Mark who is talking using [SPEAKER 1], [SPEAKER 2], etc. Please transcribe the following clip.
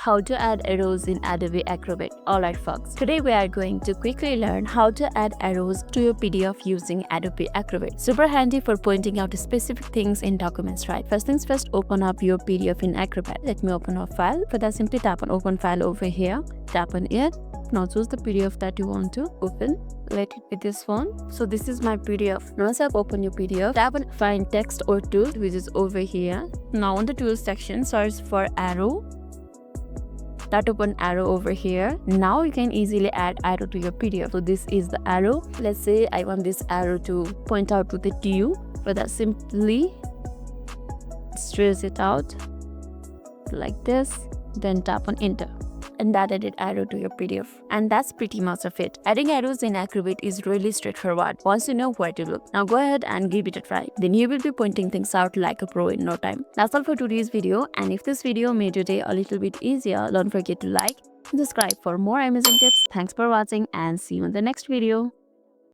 [SPEAKER 1] How to add arrows in Adobe Acrobat. Alright folks, today we are going to quickly learn how to add arrows to your PDF using Adobe Acrobat. Super handy for pointing out specific things in documents, right? First things first, open up your PDF in Acrobat. Let me open a file. For that, simply tap on open file over here. Tap on it. Now choose the PDF that you want to open. Let it be this one. So this is my PDF. Once I've opened your PDF, tap on find text or tool, which is over here. Now on the tools section, search for arrow. That open arrow over here. Now you can easily add arrow to your PDF. So this is the arrow. Let's say I want this arrow to point out to the TU. For that, simply stretch it out like this. Then tap on enter. And that added arrow to your PDF. And that's pretty much of it. Adding arrows in Acrobat is really straightforward once you know where to look. Now go ahead and give it a try. Then you will be pointing things out like a pro in no time. That's all for today's video. And if this video made your day a little bit easier, don't forget to like and subscribe for more amazing tips. Thanks for watching and see you in the next video.